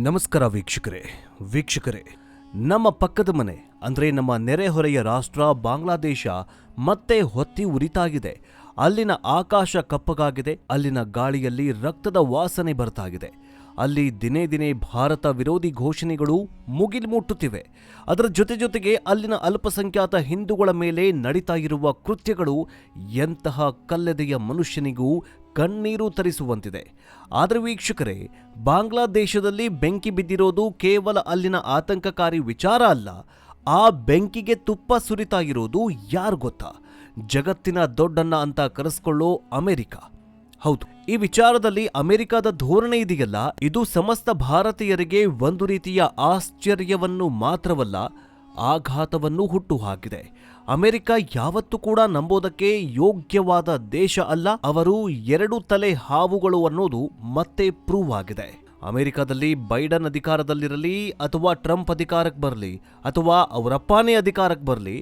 ನಮಸ್ಕಾರ ವೀಕ್ಷಕರೇ ನಮ್ಮ ಪಕ್ಕದ ಮನೆ ಅಂದರೆ ನಮ್ಮ ನೆರೆಹೊರೆಯ ರಾಷ್ಟ್ರ ಬಾಂಗ್ಲಾದೇಶ ಮತ್ತೆ ಹೊತ್ತಿ ಉರಿತಾಗಿದೆ. ಅಲ್ಲಿನ ಆಕಾಶ ಕಪ್ಪಗಾಗಿದೆ. ಅಲ್ಲಿನ ಗಾಳಿಯಲ್ಲಿ ರಕ್ತದ ವಾಸನೆ ಬರ್ತಾಗಿದೆ. ಅಲ್ಲಿ ದಿನೇ ದಿನೇ ಭಾರತ ವಿರೋಧಿ ಘೋಷಣೆಗಳು ಮುಗಿಲು ಮುಟ್ಟುತ್ತಿವೆ. ಅದರ ಜೊತೆಗೆ ಅಲ್ಲಿನ ಅಲ್ಪಸಂಖ್ಯಾತ ಹಿಂದೂಗಳ ಮೇಲೆ ನಡೀತಾ ಇರುವ ಕೃತ್ಯಗಳು ಎಂತಹ ಕಲ್ಲೆದೆಯ ಮನುಷ್ಯನಿಗೂ ಕಣ್ಣೀರು ತರಿಸುವಂತಿದೆ. ಆದರೆ ವೀಕ್ಷಕರೇ, ಬಾಂಗ್ಲಾದೇಶದಲ್ಲಿ ಬೆಂಕಿ ಬಿದ್ದಿರೋದು ಕೇವಲ ಅಲ್ಲಿನ ಆತಂಕಕಾರಿ ವಿಚಾರ ಅಲ್ಲ. ಆ ಬೆಂಕಿಗೆ ತುಪ್ಪ ಸುರಿತಾ ಇರೋದು ಯಾರು ಗೊತ್ತಾ? ಜಗತ್ತಿನ ದೊಡ್ಡಣ್ಣ ಅಂತ ಕರೆಸ್ಕೊಳ್ಳೋ ಅಮೆರಿಕ. ಹೌದು, ಈ ವಿಚಾರದಲ್ಲಿ ಅಮೆರಿಕದ ಧೋರಣೆ ಇದೆಯಲ್ಲ, ಇದು ಸಮಸ್ತ ಭಾರತೀಯರಿಗೆ ಒಂದು ರೀತಿಯ ಆಶ್ಚರ್ಯವನ್ನು ಮಾತ್ರವಲ್ಲ, ಆಘಾತವನ್ನು ಹುಟ್ಟುಹಾಕಿದೆ. ಅಮೆರಿಕ ಯಾವತ್ತೂ ಕೂಡ ನಂಬೋದಕ್ಕೆ ಯೋಗ್ಯವಾದ ದೇಶ ಅಲ್ಲ. ಅವರು ಎರಡು ತಲೆ ಹಾವುಗಳು ಅನ್ನೋದು ಮತ್ತೆ ಪ್ರೂವ್ ಆಗಿದೆ. ಅಮೆರಿಕದಲ್ಲಿ ಬೈಡನ್ ಅಧಿಕಾರದಲ್ಲಿರಲಿ ಅಥವಾ ಟ್ರಂಪ್ ಅಧಿಕಾರಕ್ಕೆ ಬರಲಿ ಅಥವಾ ಅವರಪ್ಪನೇ ಅಧಿಕಾರಕ್ಕೆ ಬರಲಿ,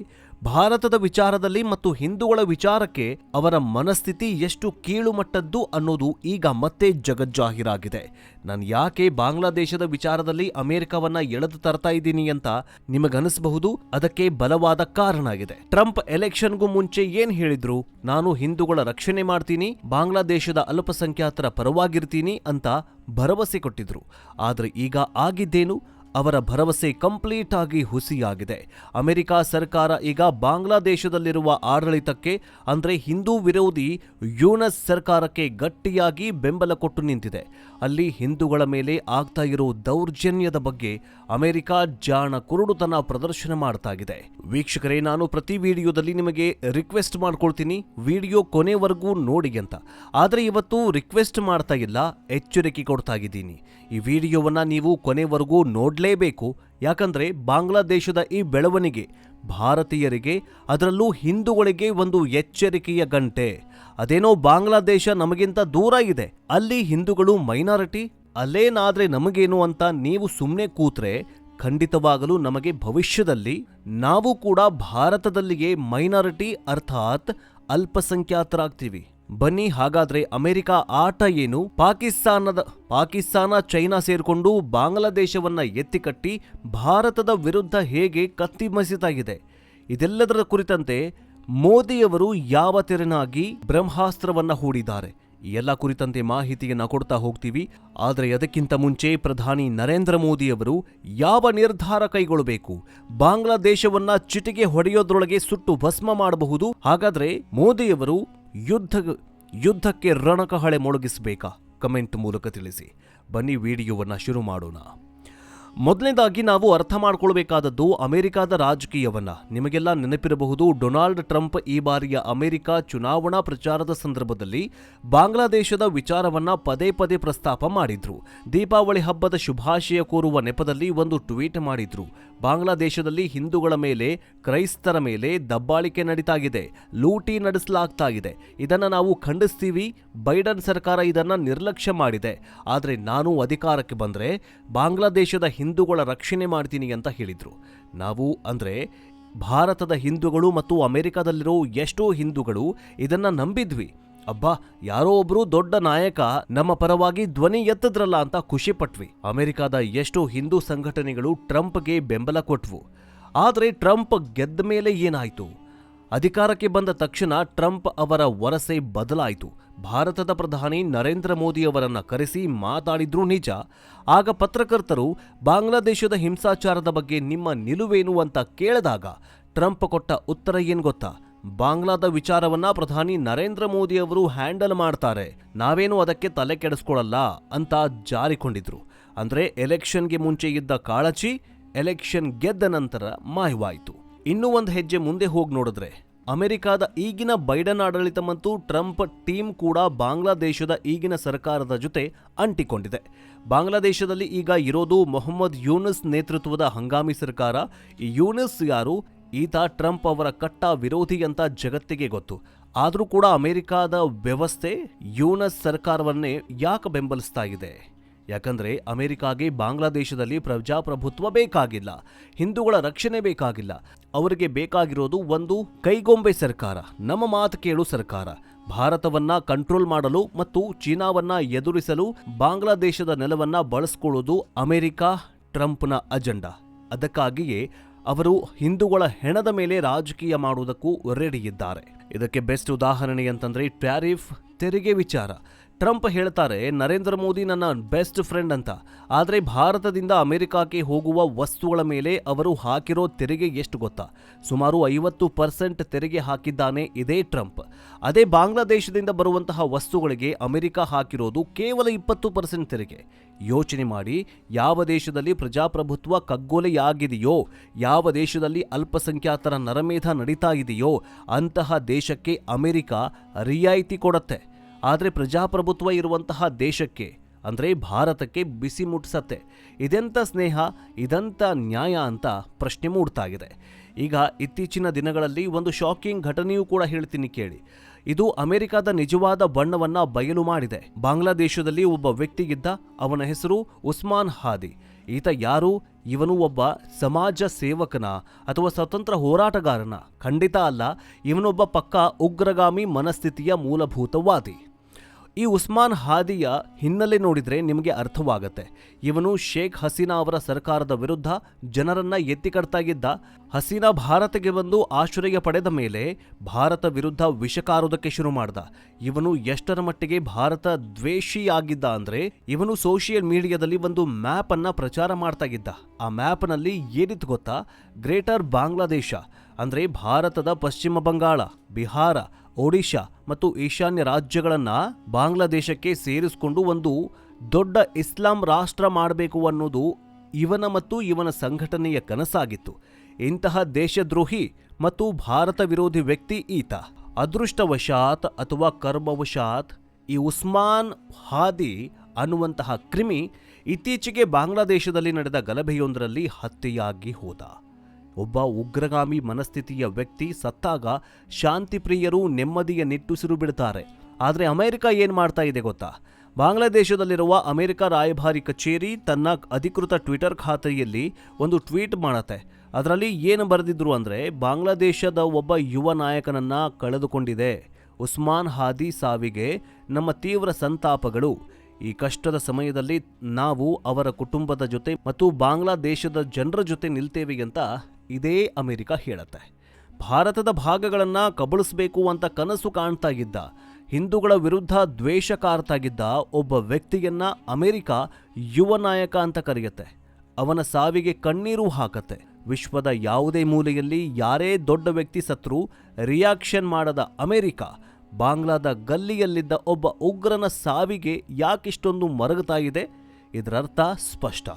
ಭಾರತದ ವಿಚಾರದಲ್ಲಿ ಮತ್ತು ಹಿಂದೂಗಳ ವಿಚಾರಕ್ಕೆ ಅವರ ಮನಸ್ಥಿತಿ ಎಷ್ಟು ಕೀಳುಮಟ್ಟದ್ದು ಅನ್ನೋದು ಈಗ ಮತ್ತೆ ಜಗಜ್ಜಾಹೀರಾಗಿದೆ. ನಾನು ಯಾಕೆ ಬಾಂಗ್ಲಾದೇಶದ ವಿಚಾರದಲ್ಲಿ ಅಮೆರಿಕವನ್ನ ಎಳೆದು ತರ್ತಾ ಇದ್ದೀನಿ ಅಂತ ನಿಮಗನಿಸಬಹುದು. ಅದಕ್ಕೆ ಬಲವಾದ ಕಾರಣ ಇದೆ. ಟ್ರಂಪ್ ಎಲೆಕ್ಷನ್ಗೂ ಮುಂಚೆ ಏನ್ ಹೇಳಿದ್ರು? ನಾನು ಹಿಂದೂಗಳ ರಕ್ಷಣೆ ಮಾಡ್ತೀನಿ, ಬಾಂಗ್ಲಾದೇಶದ ಅಲ್ಪಸಂಖ್ಯಾತರ ಪರವಾಗಿರ್ತೀನಿ ಅಂತ ಭರವಸೆ ಕೊಟ್ಟಿದ್ರು. ಆದ್ರೆ ಈಗ ಆಗಿದ್ದೇನು? ಅವರ ಭರವಸೆ ಕಂಪ್ಲೀಟ್ ಆಗಿ ಹುಸಿಯಾಗಿದೆ. ಅಮೆರಿಕ ಸರ್ಕಾರ ಈಗ ಬಾಂಗ್ಲಾದೇಶದಲ್ಲಿರುವ ಆಡಳಿತಕ್ಕೆ ಅಂದ್ರೆ ಹಿಂದೂ ವಿರೋಧಿ ಯೂನಸ್ ಸರ್ಕಾರಕ್ಕೆ ಗಟ್ಟಿಯಾಗಿ ಬೆಂಬಲ ಕೊಟ್ಟು ನಿಂತಿದೆ. ಅಲ್ಲಿ ಹಿಂದೂಗಳ ಮೇಲೆ ಆಗ್ತಾ ಇರೋ ದೌರ್ಜನ್ಯದ ಬಗ್ಗೆ ಅಮೆರಿಕ ಜಾಣ ಕುರುಡುತನ ಪ್ರದರ್ಶನ ಮಾಡ್ತಾ ಇದೆ. ವೀಕ್ಷಕರೇ, ನಾನು ಪ್ರತಿ ವಿಡಿಯೋದಲ್ಲಿ ನಿಮಗೆ ರಿಕ್ವೆಸ್ಟ್ ಮಾಡ್ಕೊಳ್ತೀನಿ, ವಿಡಿಯೋ ಕೊನೆವರೆಗೂ ನೋಡಿ ಅಂತ. ಆದರೆ ಇವತ್ತು ರಿಕ್ವೆಸ್ಟ್ ಮಾಡ್ತಾ ಇಲ್ಲ, ಎಚ್ಚರಿಕೆ ಕೊಡ್ತಾ ಇದ್ದೀನಿ. ಈ ವಿಡಿಯೋವನ್ನ ನೀವು ಕೊನೆವರೆಗೂ ನೋಡಲೇಬೇಕು. ಯಾಕಂದ್ರೆ ಬಾಂಗ್ಲಾದೇಶದ ಈ ಬೆಳವಣಿಗೆ ಭಾರತೀಯರಿಗೆ, ಅದರಲ್ಲೂ ಹಿಂದೂಗಳಿಗೆ ಒಂದು ಎಚ್ಚರಿಕೆಯ ಗಂಟೆ. ಅದೇನೋ ಬಾಂಗ್ಲಾದೇಶ ನಮಗಿಂತ ದೂರ ಇದೆ, ಅಲ್ಲಿ ಹಿಂದೂಗಳು ಮೈನಾರಿಟಿ, ಅಲ್ಲೇನಾದ್ರೆ ನಮಗೇನು ಅಂತ ನೀವು ಸುಮ್ಮನೆ ಕೂತ್ರೆ ಖಂಡಿತವಾಗಲೂ ನಮಗೆ ಭವಿಷ್ಯದಲ್ಲಿ ನಾವು ಕೂಡ ಭಾರತದಲ್ಲಿಯೇ ಮೈನಾರಿಟಿ ಅರ್ಥಾತ್ ಅಲ್ಪಸಂಖ್ಯಾತರಾಗ್ತೀವಿ. ಬನ್ನಿ ಹಾಗಾದ್ರೆ ಅಮೆರಿಕ ಆಟ ಏನು? ಪಾಕಿಸ್ತಾನ ಚೈನಾ ಸೇರ್ಕೊಂಡು ಬಾಂಗ್ಲಾದೇಶವನ್ನ ಎತ್ತಿಕಟ್ಟಿ ಭಾರತದ ವಿರುದ್ಧ ಹೇಗೆ ಕತ್ತಿ ಮಸಿತಾ ಇದೆ, ಇದೆಲ್ಲದರ ಕುರಿತಂತೆ ಮೋದಿಯವರು ಯಾವ ತೆರನಾಗಿ ಬ್ರಹ್ಮಾಸ್ತ್ರವನ್ನ ಹೂಡಿದ್ದಾರೆ, ಈ ಎಲ್ಲ ಕುರಿತಂತೆ ಮಾಹಿತಿಯನ್ನ ಕೊಡ್ತಾ ಹೋಗ್ತೀವಿ. ಆದರೆ ಅದಕ್ಕಿಂತ ಮುಂಚೆ ಪ್ರಧಾನಿ ನರೇಂದ್ರ ಮೋದಿಯವರು ಯಾವ ನಿರ್ಧಾರ ಕೈಗೊಳ್ಳಬೇಕು? ಬಾಂಗ್ಲಾದೇಶವನ್ನ ಚಿಟಿಕೆ ಹೊಡೆಯೋದ್ರೊಳಗೆ ಸುಟ್ಟು ಭಸ್ಮ ಮಾಡಬಹುದು. ಹಾಗಾದ್ರೆ ಮೋದಿಯವರು ಯುದ್ಧಕ್ಕೆ ರಣಕಹಳೆ ಮೊಳಗಿಸಬೇಕಾ? ಕಮೆಂಟ್ ಮೂಲಕ ತಿಳಿಸಿ. ಬನ್ನಿ ವಿಡಿಯೋವನ್ನ ಶುರು ಮಾಡೋಣ. ಮೊದಲನೇದಾಗಿ ನಾವು ಅರ್ಥ ಮಾಡ್ಕೊಳ್ಬೇಕಾದದ್ದು ಅಮೆರಿಕದ ರಾಜಕೀಯವನ್ನ. ನಿಮಗೆಲ್ಲ ನೆನಪಿರಬಹುದು, ಡೊನಾಲ್ಡ್ ಟ್ರಂಪ್ ಈ ಬಾರಿಯ ಅಮೆರಿಕ ಚುನಾವಣಾ ಪ್ರಚಾರದ ಸಂದರ್ಭದಲ್ಲಿ ಬಾಂಗ್ಲಾದೇಶದ ವಿಚಾರವನ್ನ ಪದೇ ಪದೇ ಪ್ರಸ್ತಾಪ ಮಾಡಿದ್ರು. ದೀಪಾವಳಿ ಹಬ್ಬದ ಶುಭಾಶಯ ಕೋರುವ ನೆಪದಲ್ಲಿ ಒಂದು ಟ್ವೀಟ್ ಮಾಡಿದ್ರು. ಬಾಂಗ್ಲಾದೇಶದಲ್ಲಿ ಹಿಂದೂಗಳ ಮೇಲೆ, ಕ್ರೈಸ್ತರ ಮೇಲೆ ದಬ್ಬಾಳಿಕೆ ನಡೀತಾ ಇದೆ, ಲೂಟಿ ನಡೆಸಲಾಗ್ತಾ ಇದೆ, ಇದನ್ನ ನಾವು ಖಂಡಿಸ್ತೀವಿ. ಬೈಡನ್ ಸರ್ಕಾರ ಇದನ್ನ ನಿರ್ಲಕ್ಷ್ಯ ಮಾಡಿದೆ. ಆದ್ರೆ ನಾನು ಅಧಿಕಾರಕ್ಕೆ ಬಂದ್ರೆ ಬಾಂಗ್ಲಾದೇಶದ ಹಿಂದೂಗಳ ರಕ್ಷಣೆ ಮಾಡ್ತೀನಿ ಅಂತ ಹೇಳಿದ್ರು. ನಾವು ಅಂದ್ರೆ ಭಾರತದ ಹಿಂದೂಗಳು ಮತ್ತು ಅಮೆರಿಕದಲ್ಲಿರೋ ಎಷ್ಟೋ ಹಿಂದೂಗಳು ಇದನ್ನ ನಂಬಿದ್ವಿ. ಅಬ್ಬಾ, ಯಾರೋ ಒಬ್ರು ದೊಡ್ಡ ನಾಯಕ ನಮ್ಮ ಪರವಾಗಿ ಧ್ವನಿ ಎತ್ತದ್ರಲ್ಲ ಅಂತ ಖುಷಿ ಪಟ್ವಿ. ಅಮೆರಿಕದ ಎಷ್ಟೋ ಹಿಂದೂ ಸಂಘಟನೆಗಳು ಟ್ರಂಪ್ಗೆ ಬೆಂಬಲ ಕೊಟ್ವು. ಆದ್ರೆ ಟ್ರಂಪ್ ಗೆದ್ದ ಮೇಲೆ ಏನಾಯ್ತು? ಅಧಿಕಾರಕ್ಕೆ ಬಂದ ತಕ್ಷಣ ಟ್ರಂಪ್ ಅವರ ವರಸೆ ಬದಲಾಯಿತು. ಭಾರತದ ಪ್ರಧಾನಿ ನರೇಂದ್ರ ಮೋದಿ ಅವರನ್ನ ಕರೆಸಿ ಮಾತಾಡಿದ್ರು ನಿಜ. ಆಗ ಪತ್ರಕರ್ತರು ಬಾಂಗ್ಲಾದೇಶದ ಹಿಂಸಾಚಾರದ ಬಗ್ಗೆ ನಿಮ್ಮ ನಿಲುವೇನು ಅಂತ ಕೇಳಿದಾಗ ಟ್ರಂಪ್ ಕೊಟ್ಟ ಉತ್ತರ ಏನ್ ಗೊತ್ತಾ? ಬಾಂಗ್ಲಾದ ವಿಚಾರವನ್ನ ಪ್ರಧಾನಿ ನರೇಂದ್ರ ಮೋದಿ ಅವರು ಹ್ಯಾಂಡಲ್ ಮಾಡ್ತಾರೆ, ನಾವೇನು ಅದಕ್ಕೆ ತಲೆ ಕೆಡಿಸ್ಕೊಳ್ಳಲ್ಲ ಅಂತ ಜಾರಿಕೊಂಡಿದ್ರು. ಅಂದ್ರೆ ಎಲೆಕ್ಷನ್ಗೆ ಮುಂಚೆ ಇದ್ದ ಕಾಳಚಿ ಎಲೆಕ್ಷನ್ ಗೆದ್ದ ನಂತರ ಮಾಯವಾಯಿತು. ಇನ್ನೂ ಒಂದು ಹೆಜ್ಜೆ ಮುಂದೆ ಹೋಗಿ ನೋಡಿದ್ರೆ ಅಮೆರಿಕದ ಈಗಿನ ಬೈಡನ್ ಆಡಳಿತ ಮತ್ತು ಟ್ರಂಪ್ ಟೀಮ್ ಕೂಡ ಬಾಂಗ್ಲಾದೇಶದ ಈಗಿನ ಸರ್ಕಾರದ ಜೊತೆ ಅಂಟಿಕೊಂಡಿದೆ. ಬಾಂಗ್ಲಾದೇಶದಲ್ಲಿ ಈಗ ಇರೋದು ಮೊಹಮ್ಮದ್ ಯೂನಸ್ ನೇತೃತ್ವದ ಹಂಗಾಮಿ ಸರ್ಕಾರ. ಈ ಯೂನಸ್ ಯಾರು? ಈತ ಟ್ರಂಪ್ ಅವರ ಕಟ್ಟ ವಿರೋಧಿ ಅಂತ ಜಗತ್ತಿಗೆ ಗೊತ್ತು. ಆದರೂ ಕೂಡ ಅಮೆರಿಕದ ವ್ಯವಸ್ಥೆ ಯೂನಸ್ ಸರ್ಕಾರವನ್ನೇ ಯಾಕೆ ಬೆಂಬಲಿಸ್ತಾ ಇದೆ? ಯಾಕಂದ್ರೆ ಅಮೆರಿಕಾಗೆ ಬಾಂಗ್ಲಾದೇಶದಲ್ಲಿ ಪ್ರಜಾಪ್ರಭುತ್ವ ಬೇಕಾಗಿಲ್ಲ, ಹಿಂದೂಗಳ ರಕ್ಷಣೆ ಬೇಕಾಗಿಲ್ಲ. ಅವರಿಗೆ ಬೇಕಾಗಿರೋದು ಒಂದು ಕೈಗೊಂಬೆ ಸರ್ಕಾರ, ನಮ್ಮ ಮಾತು ಕೇಳು ಸರ್ಕಾರ. ಭಾರತವನ್ನ ಕಂಟ್ರೋಲ್ ಮಾಡಲು ಮತ್ತು ಚೀನಾವನ್ನ ಎದುರಿಸಲು ಬಾಂಗ್ಲಾದೇಶದ ನೆಲವನ್ನ ಬಳಸಿಕೊಳ್ಳುವುದು ಅಮೆರಿಕ ಟ್ರಂಪ್ನ ಅಜೆಂಡಾ. ಅದಕ್ಕಾಗಿಯೇ ಅವರು ಹಿಂದೂಗಳ ಹೆಣದ ಮೇಲೆ ರಾಜಕೀಯ ಮಾಡುವುದಕ್ಕೂ ರೆಡಿ ಇದ್ದಾರೆ. ಇದಕ್ಕೆ ಬೆಸ್ಟ್ ಉದಾಹರಣೆ ಅಂತಂದ್ರೆ ಟ್ಯಾರಿಫ್ ತೆರಿಗೆ ವಿಚಾರ. ಟ್ರಂಪ್ ಹೇಳ್ತಾರೆ ನರೇಂದ್ರ ಮೋದಿ ನನ್ನ ಬೆಸ್ಟ್ ಫ್ರೆಂಡ್ ಅಂತ. ಆದರೆ ಭಾರತದಿಂದ ಅಮೆರಿಕಕ್ಕೆ ಹೋಗುವ ವಸ್ತುಗಳ ಮೇಲೆ ಅವರು ಹಾಕಿರೋ ತೆರಿಗೆ ಎಷ್ಟು ಗೊತ್ತಾ? ಸುಮಾರು 50% ತೆರಿಗೆ ಹಾಕಿದ್ದಾನೆ ಇದೇ ಟ್ರಂಪ್. ಅದೇ ಬಾಂಗ್ಲಾದೇಶದಿಂದ ಬರುವಂತಹ ವಸ್ತುಗಳಿಗೆ ಅಮೆರಿಕ ಹಾಕಿರೋದು ಕೇವಲ 20% ತೆರಿಗೆ. ಯೋಚನೆ ಮಾಡಿ, ಯಾವ ದೇಶದಲ್ಲಿ ಪ್ರಜಾಪ್ರಭುತ್ವ ಕಗ್ಗೊಲೆಯಾಗಿದೆಯೋ, ಯಾವ ದೇಶದಲ್ಲಿ ಅಲ್ಪಸಂಖ್ಯಾತರ ನರಮೇಧ ನಡೀತಾ ಇದೆಯೋ ಅಂತಹ ದೇಶಕ್ಕೆ ಅಮೆರಿಕ ರಿಯಾಯಿತಿ ಕೊಡುತ್ತೆ. ಆದರೆ ಪ್ರಜಾಪ್ರಭುತ್ವ ಇರುವಂತಹ ದೇಶಕ್ಕೆ ಅಂದರೆ ಭಾರತಕ್ಕೆ ಬಿಸಿ ಮುಟ್ಸತ್ತೆ. ಇದೆಂಥ ಸ್ನೇಹ, ಇದಂಥ ನ್ಯಾಯ ಅಂತ ಪ್ರಶ್ನೆ ಮೂಡ್ತಾ ಇದೆ. ಈಗ ಇತ್ತೀಚಿನ ದಿನಗಳಲ್ಲಿ ಒಂದು ಶಾಕಿಂಗ್ ಘಟನೆಯೂ ಕೂಡ ಹೇಳ್ತೀನಿ ಕೇಳಿ. ಇದು ಅಮೆರಿಕದ ನಿಜವಾದ ಬಣ್ಣವನ್ನ ಬಯಲು ಮಾಡಿದೆ. ಬಾಂಗ್ಲಾದೇಶದಲ್ಲಿ ಒಬ್ಬ ವ್ಯಕ್ತಿ ಇದ್ದ. ಅವನ ಹೆಸರು ಉಸ್ಮಾನ್ ಹಾದಿ. ಈತ ಯಾರು? ಇವನು ಒಬ್ಬ ಸಮಾಜ ಸೇವಕನ ಅಥವಾ ಸ್ವತಂತ್ರ ಹೋರಾಟಗಾರನ? ಖಂಡಿತ ಅಲ್ಲ. ಇವನೊಬ್ಬ ಪಕ್ಕಾ ಉಗ್ರಗಾಮಿ ಮನಸ್ಥಿತಿಯ ಮೂಲಭೂತವಾದಿ. ಈ ಉಸ್ಮಾನ್ ಹಾದಿಯ ಹಿನ್ನೆಲೆ ನೋಡಿದ್ರೆ ನಿಮಗೆ ಅರ್ಥವಾಗತ್ತೆ. ಇವನು ಶೇಖ್ ಹಸೀನಾ ಅವರ ಸರ್ಕಾರದ ವಿರುದ್ಧ ಜನರನ್ನ ಎತ್ತಿಕಟ್ತಾಗಿದ್ದ. ಹಸೀನಾ ಭಾರತಕ್ಕೆ ಬಂದು ಆಶ್ರಯ ಪಡೆದ ಮೇಲೆ ಭಾರತ ವಿರುದ್ಧ ವಿಷಕಾರುವುದಕ್ಕೆ ಶುರು ಮಾಡ್ದ. ಇವನು ಎಷ್ಟರ ಮಟ್ಟಿಗೆ ಭಾರತ ದ್ವೇಷಿಯಾಗಿದ್ದ ಅಂದ್ರೆ ಇವನು ಸೋಷಿಯಲ್ ಮೀಡಿಯಾದಲ್ಲಿ ಒಂದು ಮ್ಯಾಪ್ ಅನ್ನ ಪ್ರಚಾರ ಮಾಡ್ತಾಗಿದ್ದ. ಆ ಮ್ಯಾಪ್ನಲ್ಲಿ ಏನಿತ್ತು ಗೊತ್ತಾ? ಗ್ರೇಟರ್ ಬಾಂಗ್ಲಾದೇಶ ಅಂದ್ರೆ ಭಾರತದ ಪಶ್ಚಿಮ ಬಂಗಾಳ, ಬಿಹಾರ, ಒಡಿಶಾ ಮತ್ತು ಈಶಾನ್ಯ ರಾಜ್ಯಗಳನ್ನ ಬಾಂಗ್ಲಾದೇಶಕ್ಕೆ ಸೇರಿಸಿಕೊಂಡು ಒಂದು ದೊಡ್ಡ ಇಸ್ಲಾಂ ರಾಷ್ಟ್ರ ಮಾಡಬೇಕು ಅನ್ನೋದು ಇವನ ಮತ್ತು ಇವನ ಸಂಘಟನೆಯ ಕನಸಾಗಿತ್ತು. ಇಂತಹ ದೇಶದ್ರೋಹಿ ಮತ್ತು ಭಾರತ ವಿರೋಧಿ ವ್ಯಕ್ತಿ ಈತ. ಅದೃಷ್ಟವಶಾತ್ ಅಥವಾ ಕರ್ಮವಶಾತ್ ಈ ಉಸ್ಮಾನ್ ಹಾದಿ ಅನ್ನುವಂತಹ ಕ್ರಿಮಿ ಇತ್ತೀಚೆಗೆ ಬಾಂಗ್ಲಾದೇಶದಲ್ಲಿ ನಡೆದ ಗಲಭೆಯೊಂದರಲ್ಲಿ ಹತ್ಯೆಯಾಗಿ ಹೋದ. ಒಬ್ಬ ಉಗ್ರಗಾಮಿ ಮನಸ್ಥಿತಿಯ ವ್ಯಕ್ತಿ ಸತ್ತಾಗ ಶಾಂತಿಪ್ರಿಯರು ನೆಮ್ಮದಿಯ ನಿಟ್ಟುಸಿರು ಬಿಡ್ತಾರೆ. ಆದರೆ ಅಮೆರಿಕ ಏನು ಮಾಡ್ತಾ ಇದೆ ಗೊತ್ತಾ? ಬಾಂಗ್ಲಾದೇಶದಲ್ಲಿರುವ ಅಮೆರಿಕ ರಾಯಭಾರಿ ಕಚೇರಿ ತನ್ನ ಅಧಿಕೃತ ಟ್ವಿಟರ್ ಖಾತೆಯಲ್ಲಿ ಒಂದು ಟ್ವೀಟ್ ಮಾಡತ್ತೆ. ಅದರಲ್ಲಿ ಏನು ಬರೆದಿದ್ರು ಅಂದರೆ, ಬಾಂಗ್ಲಾದೇಶದ ಒಬ್ಬ ಯುವ ನಾಯಕನನ್ನ ಕಳೆದುಕೊಂಡಿದೆ. ಉಸ್ಮಾನ್ ಹಾದಿ ಸಾವಿಗೆ ನಮ್ಮ ತೀವ್ರ ಸಂತಾಪಗಳು. ಈ ಕಷ್ಟದ ಸಮಯದಲ್ಲಿ ನಾವು ಅವರ ಕುಟುಂಬದ ಜೊತೆ ಮತ್ತು ಬಾಂಗ್ಲಾದೇಶದ ಜನರ ಜೊತೆ ನಿಲ್ತೇವೆ ಅಂತ ಇದೇ ಅಮೆರಿಕ ಹೇಳುತ್ತೆ. ಭಾರತದ ಭಾಗಗಳನ್ನು ಕಬಳಿಸಬೇಕು ಅಂತ ಕನಸು ಕಾಣ್ತಾ ಇದ್ದ, ಹಿಂದೂಗಳ ವಿರುದ್ಧ ದ್ವೇಷ ಕಾರ್ತಾಗಿದ್ದ ಒಬ್ಬ ವ್ಯಕ್ತಿಯನ್ನ ಅಮೆರಿಕ ಯುವ ನಾಯಕ ಅಂತ ಕರೆಯುತ್ತೆ. ಅವನ ಸಾವಿಗೆ ಕಣ್ಣೀರು ಹಾಕತ್ತೆ. ವಿಶ್ವದ ಯಾವುದೇ ಮೂಲೆಯಲ್ಲಿ ಯಾರೇ ದೊಡ್ಡ ವ್ಯಕ್ತಿ ಸತ್ರೂ ರಿಯಾಕ್ಷನ್ ಮಾಡದ ಅಮೆರಿಕ ಬಾಂಗ್ಲಾದ ಗಲ್ಲಿಯಲ್ಲಿದ್ದ ಒಬ್ಬ ಉಗ್ರನ ಸಾವಿಗೆ ಯಾಕಿಷ್ಟೊಂದು ಮರಗುತ್ತಾ ಇದೆ? ಇದರರ್ಥ ಸ್ಪಷ್ಟ.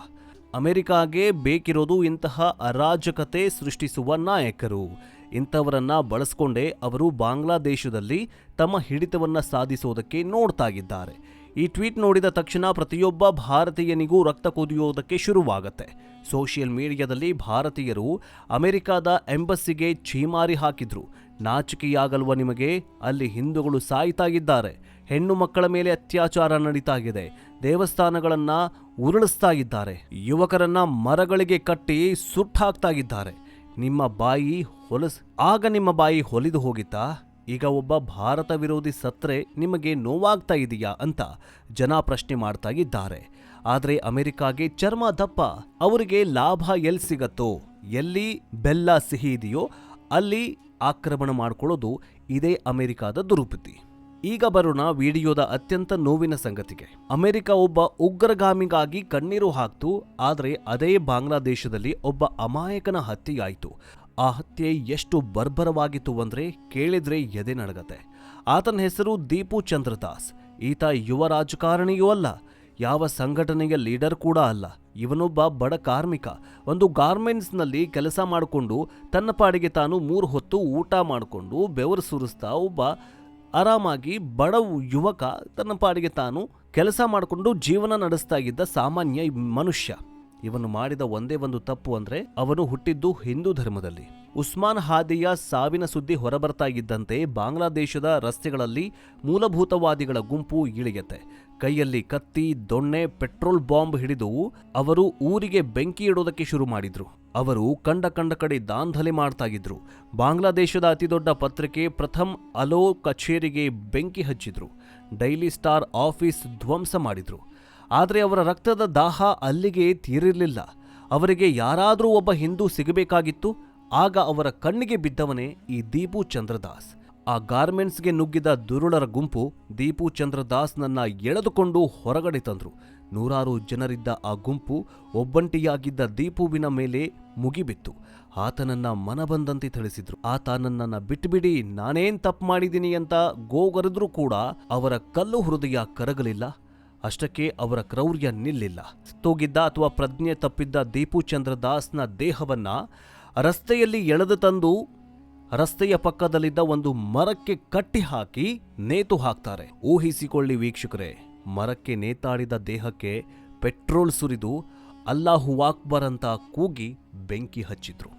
ಅಮೆರಿಕಾಗೆ ಬೇಕಿರೋದು ಇಂತಹ ಅರಾಜಕತೆ ಸೃಷ್ಟಿಸುವ ನಾಯಕರು. ಇಂಥವರನ್ನ ಬಳಸ್ಕೊಂಡೇ ಅವರು ಬಾಂಗ್ಲಾದೇಶದಲ್ಲಿ ತಮ್ಮ ಹಿಡಿತವನ್ನ ಸಾಧಿಸೋದಕ್ಕೆ ನೋಡ್ತಾ ಇದ್ದಾರೆ. ಈ ಟ್ವೀಟ್ ನೋಡಿದ ತಕ್ಷಣ ಪ್ರತಿಯೊಬ್ಬ ಭಾರತೀಯನಿಗೂ ರಕ್ತ ಕುದಿಯೋದಕ್ಕೆ ಶುರುವಾಗತ್ತೆ. ಸೋಷಿಯಲ್ ಮೀಡಿಯಾದಲ್ಲಿ ಭಾರತೀಯರು ಅಮೆರಿಕದ ಎಂಬಸ್ಸಿಗೆ ಛೀಮಾರಿ ಹಾಕಿದ್ರು. ನಾಚಿಕೆಯಾಗಲ್ವ ನಿಮಗೆ? ಅಲ್ಲಿ ಹಿಂದೂಗಳು ಸಾಯ್ತಾ ಇದ್ದಾರೆ, ಹೆಣ್ಣು ಮಕ್ಕಳ ಮೇಲೆ ಅತ್ಯಾಚಾರ ನಡೀತಾ ಇದೆ, ದೇವಸ್ಥಾನಗಳನ್ನ ಉರುಳಿಸ್ತಾ ಇದ್ದಾರೆ, ಯುವಕರನ್ನ ಮರಗಳಿಗೆ ಕಟ್ಟಿ ಸುಟ್ಟಾಕ್ತಾ ಇದ್ದಾರೆ. ನಿಮ್ಮ ಬಾಯಿ ಹೊಲಿದು ಹೋಗಿತ್ತಾ? ಈಗ ಒಬ್ಬ ಭಾರತ ವಿರೋಧಿ ಸತ್ರೆ ನಿಮಗೆ ನೋವಾಗ್ತಾ ಇದೆಯಾ ಅಂತ ಜನ ಪ್ರಶ್ನೆ ಮಾಡ್ತಾ ಇದ್ದಾರೆ. ಆದರೆ ಅಮೆರಿಕಾಗೆ ಚರ್ಮ ದಪ್ಪ. ಅವರಿಗೆ ಲಾಭ ಎಲ್ಲಿ ಸಿಗತ್ತೋ, ಎಲ್ಲಿ ಬೆಲ್ಲ ಸಿಹಿ ಇದೆಯೋ ಅಲ್ಲಿ ಆಕ್ರಮಣ ಮಾಡಿಕೊಳ್ಳೋದು ಇದೇ ಅಮೆರಿಕಾದ ದುರುಪತಿ. ಈಗ ಬರೋಣ ವಿಡಿಯೋದ ಅತ್ಯಂತ ನೋವಿನ ಸಂಗತಿಗೆ. ಅಮೆರಿಕ ಒಬ್ಬ ಉಗ್ರಗಾಮಿಗಾಗಿ ಕಣ್ಣೀರು ಹಾಕ್ತು. ಆದರೆ ಅದೇ ಬಾಂಗ್ಲಾದೇಶದಲ್ಲಿ ಒಬ್ಬ ಅಮಾಯಕನ ಹತ್ಯೆಯಾಯಿತು. ಆ ಹತ್ಯೆ ಎಷ್ಟು ಬರ್ಬರವಾಗಿತ್ತು ಅಂದ್ರೆ ಕೇಳಿದ್ರೆ ಎದೆ ನಡಗತ್ತೆ. ಆತನ ಹೆಸರು ದೀಪು ಚಂದ್ರದಾಸ್. ಈತ ಯುವ ರಾಜಕಾರಣಿಯೂ ಅಲ್ಲ, ಯಾವ ಸಂಘಟನೆಯ ಲೀಡರ್ ಕೂಡ ಅಲ್ಲ. ಇವನೊಬ್ಬ ಬಡ ಕಾರ್ಮಿಕ. ಒಂದು ಗಾರ್ಮೆಂಟ್ಸ್ನಲ್ಲಿ ಕೆಲಸ ಮಾಡಿಕೊಂಡು ತನ್ನ ಪಾಡಿಗೆ ತಾನು 3 ಹೊತ್ತು ಊಟ ಮಾಡಿಕೊಂಡು ಬೆವರು ಸುರಿಸ್ತಾ ಒಬ್ಬ ಆರಾಮಾಗಿ ಬಡ ಯುವಕ ತನ್ನ ಪಾಡಿಗೆ ತಾನು ಕೆಲಸ ಮಾಡಿಕೊಂಡು ಜೀವನ ನಡೆಸ್ತಾ ಇದ್ದ ಸಾಮಾನ್ಯ ಮನುಷ್ಯ. ಇವನು ಮಾಡಿದ ಒಂದೇ ಒಂದು ತಪ್ಪು ಅಂದ್ರೆ ಅವನು ಹುಟ್ಟಿದ್ದು ಹಿಂದೂ ಧರ್ಮದಲ್ಲಿ. ಉಸ್ಮಾನ್ ಹಾದಿಯ ಸಾವಿನ ಸುದ್ದಿ ಹೊರಬರ್ತಾ ಇದ್ದಂತೆ ಬಾಂಗ್ಲಾದೇಶದ ರಸ್ತೆಗಳಲ್ಲಿ ಮೂಲಭೂತವಾದಿಗಳ ಗುಂಪು ಇಳಿಯತ್ತೆ. ಕೈಯಲ್ಲಿ ಕತ್ತಿ, ದೊಣ್ಣೆ, ಪೆಟ್ರೋಲ್ ಬಾಂಬ್ ಹಿಡಿದು ಅವರು ಊರಿಗೆ ಬೆಂಕಿ ಇಡೋದಕ್ಕೆ ಶುರು ಮಾಡಿದ್ರು. ಅವರು ಕಂಡ ಕಡೆ ದಾಂಧಲೆ ಮಾಡ್ತಾ ಇದ್ರು. ಬಾಂಗ್ಲಾದೇಶದ ಅತಿದೊಡ್ಡ ಪತ್ರಿಕೆ ಪ್ರಥಮ್ ಅಲೋ ಕಚೇರಿಗೆ ಬೆಂಕಿ ಹಚ್ಚಿದ್ರು. ಡೈಲಿ ಸ್ಟಾರ್ ಆಫೀಸ್ ಧ್ವಂಸ ಮಾಡಿದ್ರು. ಆದರೆ ಅವರ ರಕ್ತದ ದಾಹ ಅಲ್ಲಿಗೆ ತೀರಿರಲಿಲ್ಲ. ಅವರಿಗೆ ಯಾರಾದರೂ ಒಬ್ಬ ಹಿಂದೂ ಸಿಗಬೇಕಾಗಿತ್ತು. ಆಗ ಅವರ ಕಣ್ಣಿಗೆ ಬಿದ್ದವನೇ ಈ ದೀಪು ಚಂದ್ರದಾಸ್. ಆ ಗಾರ್ಮೆಂಟ್ಸ್ಗೆ ನುಗ್ಗಿದ ದುರುಳರ ಗುಂಪು ದೀಪು ಚಂದ್ರದಾಸ್ನನ್ನ ಎಳೆದುಕೊಂಡು ಹೊರಗಡೆ ತಂದ್ರು. ನೂರಾರು ಜನರಿದ್ದ ಆ ಗುಂಪು ಒಬ್ಬಂಟಿಯಾಗಿದ್ದ ದೀಪುವಿನ ಮೇಲೆ ಮುಗಿಬಿತ್ತು. ಆತನನ್ನ ಮನಬಂದಂತೆ ತಿಳಿಸಿದ್ರು. ಆತ ನನ್ನನ್ನ ಬಿಟ್ಟುಬಿಡಿ, ನಾನೇನ್ ತಪ್ಪು ಮಾಡಿದ್ದೀನಿ ಅಂತ ಗೋಗರೆದ್ರೂ ಕೂಡ ಅವರ ಕಲ್ಲು ಹೃದಯ ಕರಗಲಿಲ್ಲ. ಅಷ್ಟಕ್ಕೆ ಅವರ ಕ್ರೌರ್ಯ ನಿಲ್ಲಿಲ್ಲ. ಸತ್ತೋಗಿದ್ದ ಅಥವಾ ಪ್ರಜ್ಞೆ ತಪ್ಪಿದ್ದ ದೀಪು ಚಂದ್ರದಾಸ್ನ ದೇಹವನ್ನ ರಸ್ತೆಯಲ್ಲಿ ಎಳೆದು ತಂದು ರಸ್ತೆಯ ಪಕ್ಕದಲ್ಲಿದ್ದ ಒಂದು ಮರಕ್ಕೆ ಕಟ್ಟಿ ಹಾಕಿ ನೇತು ಹಾಕ್ತಾರೆ. ಊಹಿಸಿಕೊಳ್ಳಿ ವೀಕ್ಷಕರೇ, ಮರಕ್ಕೆ ನೇತಾಡಿದ ದೇಹಕ್ಕೆ ಪೆಟ್ರೋಲ್ ಸುರಿದು ಅಲ್ಲಾಹು ಅಕ್ಬರ್ ಅಂತ ಕೂಗಿ ಬೆಂಕಿ ಹಚ್ಚಿದ್ರು.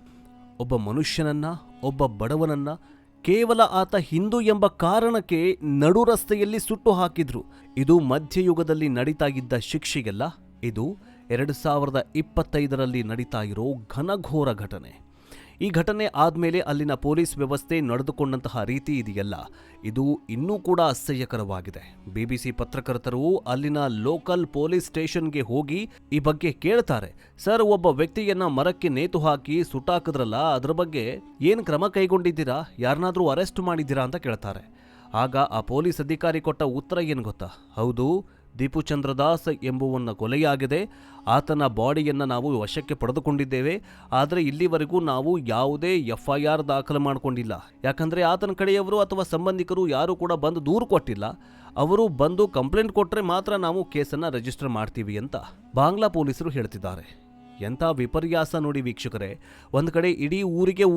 ಒಬ್ಬ ಮನುಷ್ಯನನ್ನ, ಒಬ್ಬ ಬಡವನನ್ನ ಕೇವಲ ಆತ ಹಿಂದೂ ಎಂಬ ಕಾರಣಕ್ಕೆ ನಡು ರಸ್ತೆಯಲ್ಲಿ ಸುಟ್ಟು ಹಾಕಿದ್ರು. ಇದು ಮಧ್ಯಯುಗದಲ್ಲಿ ನಡೀತಾ ಇದ್ದ ಶಿಕ್ಷೆಯಲ್ಲ, ಇದು 2025ರಲ್ಲಿ ನಡೀತಾ ಇರೋ ಘನಘೋರ ಘಟನೆ. ಈ ಘಟನೆ ಆದ್ಮೇಲೆ ಅಲ್ಲಿನ ಪೊಲೀಸ್ ವ್ಯವಸ್ಥೆ ನಡೆದುಕೊಂಡಂತಹ ರೀತಿ ಇದೆಯಲ್ಲ, ಇದು ಇನ್ನೂ ಕೂಡ ಅಸಹ್ಯಕರವಾಗಿದೆ. BBC ಪತ್ರಕರ್ತರು ಅಲ್ಲಿನ ಲೋಕಲ್ ಪೊಲೀಸ್ ಸ್ಟೇಷನ್ಗೆ ಹೋಗಿ ಈ ಬಗ್ಗೆ ಕೇಳ್ತಾರೆ. ಸರ್, ಒಬ್ಬ ವ್ಯಕ್ತಿಯನ್ನ ಮರಕ್ಕೆ ನೇತು ಹಾಕಿ ಸುಟ್ಟಾಕಿದ್ರಲ್ಲ, ಅದ್ರ ಬಗ್ಗೆ ಏನು ಕ್ರಮ ಕೈಗೊಂಡಿದ್ದೀರಾ? ಯಾರನ್ನಾದ್ರೂ ಅರೆಸ್ಟ್ ಮಾಡಿದ್ದೀರಾ ಅಂತ ಕೇಳ್ತಾರೆ. ಆಗ ಆ ಪೊಲೀಸ್ ಅಧಿಕಾರಿ ಕೊಟ್ಟ ಉತ್ತರ ಏನು ಗೊತ್ತಾ? ಹೌದು, ದೀಪು ಚಂದ್ರದಾಸ್ ಎಂಬುವನ್ನ ಕೊಲೆಯಾಗಿದೆ. ಆತನ ಬಾಡಿಯನ್ನು ನಾವು ವಶಕ್ಕೆ ಪಡೆದುಕೊಂಡಿದ್ದೇವೆ. ಆದರೆ ಇಲ್ಲಿವರೆಗೂ ನಾವು ಯಾವುದೇ FIR ದಾಖಲು ಮಾಡಿಕೊಂಡಿಲ್ಲ. ಯಾಕಂದರೆ ಆತನ ಕಡೆಯವರು ಅಥವಾ ಸಂಬಂಧಿಕರು ಯಾರೂ ಕೂಡ ಬಂದು ದೂರು ಕೊಟ್ಟಿಲ್ಲ. ಅವರು ಬಂದು ಕಂಪ್ಲೇಂಟ್ ಕೊಟ್ಟರೆ ಮಾತ್ರ ನಾವು ಕೇಸನ್ನು ರಿಜಿಸ್ಟರ್ ಮಾಡ್ತೀವಿ ಅಂತ ಬಾಂಗ್ಲಾ ಪೊಲೀಸರು ಹೇಳ್ತಿದ್ದಾರೆ. ಎಂಥ ವಿಪರ್ಯಾಸ ನೋಡಿ ವೀಕ್ಷಕರೇ. ಒಂದು ಕಡೆ ಇಡೀ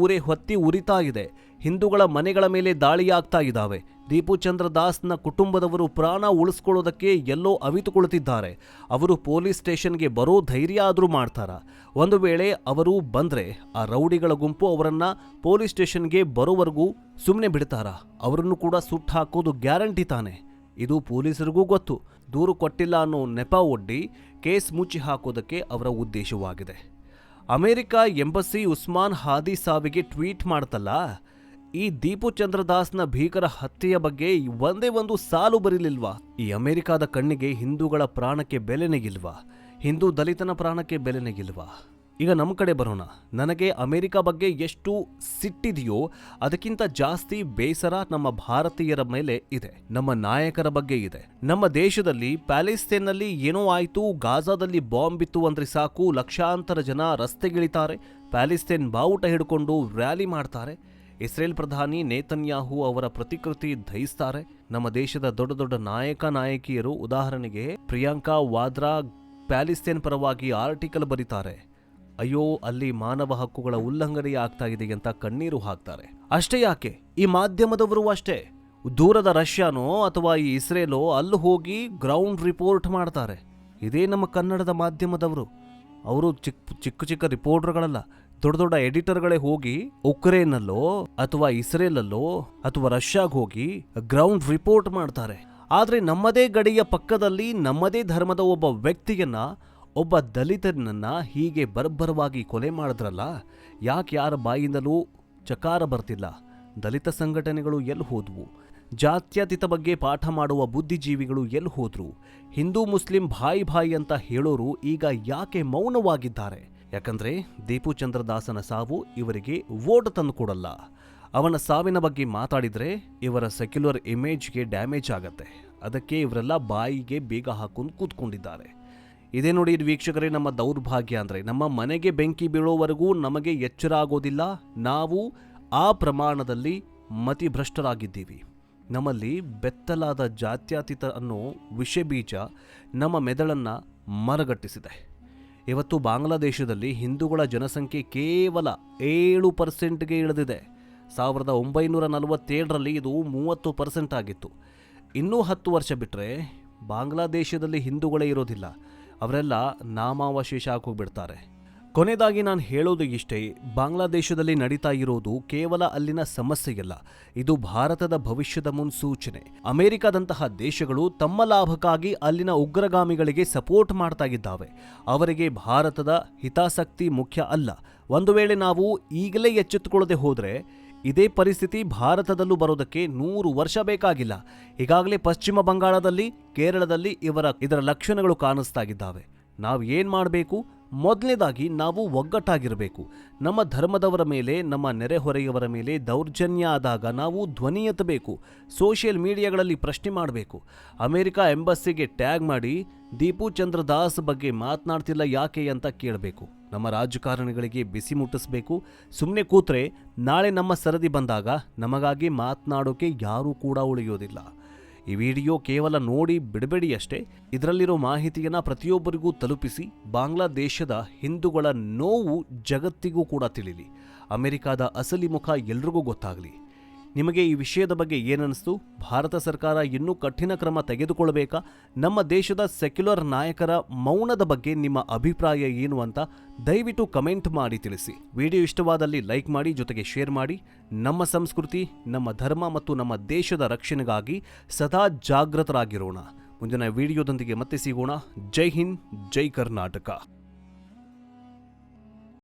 ಊರೇ ಹೊತ್ತಿ ಉರಿತಾ ಇದೆ. ಹಿಂದೂಗಳ ಮನೆಗಳ ಮೇಲೆ ದಾಳಿಯಾಗ್ತಾ ಇದ್ದಾವೆ. ದೀಪು ಚಂದ್ರದಾಸ್ನ ಕುಟುಂಬದವರು ಪ್ರಾಣ ಉಳಿಸ್ಕೊಳ್ಳೋದಕ್ಕೆ ಎಲ್ಲೋ ಅವಿತುಕೊಳ್ತಿದ್ದಾರೆ. ಅವರು ಪೊಲೀಸ್ ಸ್ಟೇಷನ್ಗೆ ಬರೋ ಧೈರ್ಯ ಆದರೂ ಮಾಡ್ತಾರ? ಒಂದು ವೇಳೆ ಅವರು ಬಂದರೆ ಆ ರೌಡಿಗಳ ಗುಂಪು ಅವರನ್ನ ಪೊಲೀಸ್ ಸ್ಟೇಷನ್ಗೆ ಬರೋವರೆಗೂ ಸುಮ್ಮನೆ ಬಿಡ್ತಾರಾ? ಅವರನ್ನು ಕೂಡ ಸುಟ್ಟು ಹಾಕೋದು ಗ್ಯಾರಂಟಿ ತಾನೆ. ಇದು ಪೊಲೀಸರಿಗೂ ಗೊತ್ತು. ದೂರು ಕೊಟ್ಟಿಲ್ಲ ಅನ್ನೋ ನೆಪ ಒಡ್ಡಿ ಕೇಸ್ ಮುಚ್ಚಿ ಹಾಕೋದಕ್ಕೆ ಅವರ ಉದ್ದೇಶವಾಗಿದೆ. ಅಮೆರಿಕ ಎಂಬಸಿ ಉಸ್ಮಾನ್ ಹಾದಿ ಸಾವಿಗೆ ಟ್ವೀಟ್ ಮಾಡ್ತಲ್ಲ, ಈ ದೀಪು ಚಂದ್ರದಾಸ್ನ ಭೀಕರ ಹತ್ಯೆಯ ಬಗ್ಗೆ ಒಂದೇ ಒಂದು ಸಾಲು ಬರೀಲಿಲ್ವಾ? ಈ ಅಮೆರಿಕಾದ ಕಣ್ಣಿಗೆ ಹಿಂದೂಗಳ ಪ್ರಾಣಕ್ಕೆ ಬೆಲೆನೆಗಿಲ್ವಾ? ಹಿಂದೂ ದಲಿತನ ಪ್ರಾಣಕ್ಕೆ ಬೆಲೆನೆಗಿಲ್ವಾ? ಈಗ ನಮ್ಮ ಕಡೆ ಬರೋಣ. ನನಗೆ ಅಮೆರಿಕ ಬಗ್ಗೆ ಎಷ್ಟು ಸಿಟ್ಟಿದೆಯೋ ಅದಕ್ಕಿಂತ ಜಾಸ್ತಿ ಬೇಸರ ನಮ್ಮ ಭಾರತೀಯರ ಮೇಲೆ ಇದೆ. ನಮ್ಮ ನಾಯಕರ ಬಗ್ಗೆ ಇದೆ. ನಮ್ಮ ದೇಶದಲ್ಲಿ ಪ್ಯಾಲೆಸ್ತೇನ್ನಲ್ಲಿ ಏನೋ ಆಯಿತು, ಗಾಜಾದಲ್ಲಿ ಬಾಂಬ್ ಬಿತ್ತು ಅಂದ್ರೆ ಸಾಕು, ಲಕ್ಷಾಂತರ ಜನ ರಸ್ತೆಗಿಳಿತಾರೆ, ಪ್ಯಾಲೆಸ್ತೇನ್ ಬಾವುಟ ಹಿಡ್ಕೊಂಡು ರ್ಯಾಲಿ ಮಾಡ್ತಾರೆ. ಇಸ್ರೇಲ್ ಪ್ರಧಾನಿ ನೇತನ್ಯಾಹು ಅವರ ಪ್ರತಿಕೃತಿ ದಹಿಸ್ತಾರೆ. ನಮ್ಮ ದೇಶದ ದೊಡ್ಡ ದೊಡ್ಡ ನಾಯಕಿಯರು, ಉದಾಹರಣೆಗೆ ಪ್ರಿಯಾಂಕಾ ವಾದ್ರಾ, ಪ್ಯಾಲೆಸ್ತೇನ್ ಪರವಾಗಿ ಆರ್ಟಿಕಲ್ ಬರೀತಾರೆ. ಅಯ್ಯೋ, ಅಲ್ಲಿ ಮಾನವ ಹಕ್ಕುಗಳ ಉಲ್ಲಂಘನೆ ಆಗ್ತಾ ಇದೆ ಅಂತ ಕಣ್ಣೀರು ಹಾಕ್ತಾರೆ. ಅಷ್ಟೇ ಯಾಕೆ, ಈ ಮಾಧ್ಯಮದವರು ಅಷ್ಟೇ. ದೂರದ ರಷ್ಯಾನೋ ಅಥವಾ ಈ ಇಸ್ರೇಲೋ ಅಲ್ಲಿ ಹೋಗಿ ಗ್ರೌಂಡ್ ರಿಪೋರ್ಟ್ ಮಾಡ್ತಾರೆ. ಇದೇ ನಮ್ಮ ಕನ್ನಡದ ಮಾಧ್ಯಮದವರು. ಅವರು ಚಿಕ್ಕ ರಿಪೋರ್ಟರ್ಗಳಲ್ಲ, ದೊಡ್ಡ ದೊಡ್ಡ ಎಡಿಟರ್ಗಳೇ ಹೋಗಿ ಉಕ್ರೇನ್ನಲ್ಲೋ ಅಥವಾ ಇಸ್ರೇಲಲ್ಲೋ ಅಥವಾ ರಷ್ಯಾಗೆ ಹೋಗಿ ಗ್ರೌಂಡ್ ರಿಪೋರ್ಟ್ ಮಾಡ್ತಾರೆ. ಆದ್ರೆ ನಮ್ಮದೇ ಗಡಿಯ ಪಕ್ಕದಲ್ಲಿ ನಮ್ಮದೇ ಧರ್ಮದ ಒಬ್ಬ ವ್ಯಕ್ತಿಯನ್ನ, ಒಬ್ಬ ದಲಿತನನ್ನ ಹೀಗೆ ಬರ್ಬರವಾಗಿ ಕೊಲೆ ಮಾಡಿದ್ರಲ್ಲ, ಯಾಕೆ ಯಾರ ಬಾಯಿಂದಲೂ ಚಕಾರ ಬರ್ತಿಲ್ಲ? ದಲಿತ ಸಂಘಟನೆಗಳು ಎಲ್ಲಿ ಹೋದ್ವು? ಜಾತ್ಯತೀತ ಬಗ್ಗೆ ಪಾಠ ಮಾಡುವ ಬುದ್ಧಿಜೀವಿಗಳು ಎಲ್ಲಿ ಹೋದ್ರು? ಹಿಂದೂ ಮುಸ್ಲಿಂ ಭಾಯಿ ಅಂತ ಹೇಳೋರು ಈಗ ಯಾಕೆ ಮೌನವಾಗಿದ್ದಾರೆ? ಯಾಕಂದ್ರೆ ದೀಪು ಚಂದ್ರದಾಸನ ಸಾವು ಇವರಿಗೆ ವೋಟ್ ತಂದು ಕೊಡಲ್ಲ. ಅವನ ಸಾವಿನ ಬಗ್ಗೆ ಮಾತಾಡಿದ್ರೆ ಇವರ ಸೆಕ್ಯುಲರ್ ಇಮೇಜ್ಗೆ ಡ್ಯಾಮೇಜ್ ಆಗತ್ತೆ. ಅದಕ್ಕೆ ಇವರೆಲ್ಲ ಬಾಯಿಗೆ ಬೇಗ ಹಾಕೊಂಡು ಕೂತ್ಕೊಂಡಿದ್ದಾರೆ. ಇದೇ ನೋಡಿ ವೀಕ್ಷಕರೇ, ನಮ್ಮ ದೌರ್ಭಾಗ್ಯ ಅಂದರೆ ನಮ್ಮ ಮನೆಗೆ ಬೆಂಕಿ ಬೀಳೋವರೆಗೂ ನಮಗೆ ಎಚ್ಚರ ಆಗೋದಿಲ್ಲ. ನಾವು ಆ ಪ್ರಮಾಣದಲ್ಲಿ ಮತಿಭ್ರಷ್ಟರಾಗಿದ್ದೀವಿ. ನಮ್ಮಲ್ಲಿ ಬೆತ್ತಲಾದ ಜಾತ್ಯತೀತ ಅನ್ನೋ ವಿಷಬೀಜ ನಮ್ಮ ಮೆದುಳನ್ನು ಮರಗಟ್ಟಿಸಿದೆ. ಇವತ್ತು ಬಾಂಗ್ಲಾದೇಶದಲ್ಲಿ ಹಿಂದೂಗಳ ಜನಸಂಖ್ಯೆ ಕೇವಲ 7%ಗೆ ಇಳಿದಿದೆ. 1947ರಲ್ಲಿ ಇದು 30% ಆಗಿತ್ತು. ಇನ್ನೂ 10 ವರ್ಷ ಬಿಟ್ಟರೆ ಬಾಂಗ್ಲಾದೇಶದಲ್ಲಿ ಹಿಂದೂಗಳೇ ಇರೋದಿಲ್ಲ. ಅವರೆಲ್ಲ ನಾಮಾವಶೇಷ ಹಾಕೋಗ್ಬಿಡ್ತಾರೆ. ಕೊನೆಯದಾಗಿ ನಾನು ಹೇಳೋದು ಇಷ್ಟೇ, ಬಾಂಗ್ಲಾದೇಶದಲ್ಲಿ ನಡೀತಾ ಇರೋದು ಕೇವಲ ಅಲ್ಲಿನ ಸಮಸ್ಯೆಯಲ್ಲ, ಇದು ಭಾರತದ ಭವಿಷ್ಯದ ಮುನ್ಸೂಚನೆ. ಅಮೆರಿಕದಂತಹ ದೇಶಗಳು ತಮ್ಮ ಲಾಭಕ್ಕಾಗಿ ಅಲ್ಲಿನ ಉಗ್ರಗಾಮಿಗಳಿಗೆ ಸಪೋರ್ಟ್ ಮಾಡ್ತಾ ಇದ್ದಾವೆ. ಅವರಿಗೆ ಭಾರತದ ಹಿತಾಸಕ್ತಿ ಮುಖ್ಯ ಅಲ್ಲ. ಒಂದು ವೇಳೆ ನಾವು ಈಗಲೇ ಎಚ್ಚೆತ್ತುಕೊಳ್ಳದೆ ಹೋದರೆ ಇದೇ ಪರಿಸ್ಥಿತಿ ಭಾರತದಲ್ಲೂ ಬರೋದಕ್ಕೆ 100 ವರ್ಷ ಬೇಕಾಗಿಲ್ಲ. ಈಗಾಗಲೇ ಪಶ್ಚಿಮ ಬಂಗಾಳದಲ್ಲಿ, ಕೇರಳದಲ್ಲಿ ಇದರ ಲಕ್ಷಣಗಳು ಕಾಣಿಸ್ತಾ ಇದ್ದಾವೆ. ನಾವು ಏನು ಮಾಡಬೇಕು? ಮೊದಲನೇದಾಗಿ ನಾವು ಒಗ್ಗಟ್ಟಾಗಿರಬೇಕು. ನಮ್ಮ ಧರ್ಮದವರ ಮೇಲೆ, ನಮ್ಮ ನೆರೆಹೊರೆಯವರ ಮೇಲೆ ದೌರ್ಜನ್ಯ ಆದಾಗ ನಾವು ಧ್ವನಿ ಎತ್ತಬೇಕು. ಸೋಷಿಯಲ್ ಮೀಡಿಯಾಗಳಲ್ಲಿ ಪ್ರಶ್ನೆ ಮಾಡಬೇಕು. ಅಮೆರಿಕ ಎಂಬಸ್ಸಿಗೆ ಟ್ಯಾಗ್ ಮಾಡಿ ದೀಪು ಚಂದ್ರ ದಾಸ್ ಬಗ್ಗೆ ಮಾತನಾಡ್ತಿಲ್ಲ ಯಾಕೆ ಅಂತ ಕೇಳಬೇಕು. ನಮ್ಮ ರಾಜಕಾರಣಿಗಳಿಗೆ ಬಿಸಿ ಮುಟ್ಟಿಸ್ಬೇಕು. ಸುಮ್ಮನೆ ಕೂತ್ರೆ ನಾಳೆ ನಮ್ಮ ಸರದಿ ಬಂದಾಗ ನಮಗಾಗಿ ಮಾತನಾಡೋಕೆ ಯಾರೂ ಕೂಡ ಉಳಿಯೋದಿಲ್ಲ. ಈ ವಿಡಿಯೋ ಕೇವಲ ನೋಡಿ ಬಿಡಬೇಡಿ ಅಷ್ಟೇ. ಇದರಲ್ಲಿರೋ ಮಾಹಿತಿಯನ್ನು ಪ್ರತಿಯೊಬ್ಬರಿಗೂ ತಲುಪಿಸಿ. ಬಾಂಗ್ಲಾದೇಶದ ಹಿಂದೂಗಳ ನೋವು ಜಗತ್ತಿಗೂ ಕೂಡ ತಿಳಿಲಿ. ಅಮೆರಿಕದ ಅಸಲಿ ಮುಖ ಎಲ್ರಿಗೂ ಗೊತ್ತಾಗಲಿ. ನಿಮಗೆ ಈ ವಿಷಯದ ಬಗ್ಗೆ ಏನನ್ನಿಸ್ತು? ಭಾರತ ಸರ್ಕಾರ ಇನ್ನೂ ಕಠಿಣ ಕ್ರಮ ತೆಗೆದುಕೊಳ್ಳಬೇಕಾ? ನಮ್ಮ ದೇಶದ ಸೆಕ್ಯುಲರ್ ನಾಯಕರ ಮೌನದ ಬಗ್ಗೆ ನಿಮ್ಮ ಅಭಿಪ್ರಾಯ ಏನು ಅಂತ ದಯವಿಟ್ಟು ಕಮೆಂಟ್ ಮಾಡಿ ತಿಳಿಸಿ. ವಿಡಿಯೋ ಇಷ್ಟವಾದಲ್ಲಿ ಲೈಕ್ ಮಾಡಿ, ಜೊತೆಗೆ ಶೇರ್ ಮಾಡಿ. ನಮ್ಮ ಸಂಸ್ಕೃತಿ, ನಮ್ಮ ಧರ್ಮ ಮತ್ತು ನಮ್ಮ ದೇಶದ ರಕ್ಷಣೆಗಾಗಿ ಸದಾ ಜಾಗೃತರಾಗಿರೋಣ. ಮುಂದಿನ ವಿಡಿಯೋದೊಂದಿಗೆ ಮತ್ತೆ ಸಿಗೋಣ. ಜೈ ಹಿಂದ್, ಜೈ ಕರ್ನಾಟಕ.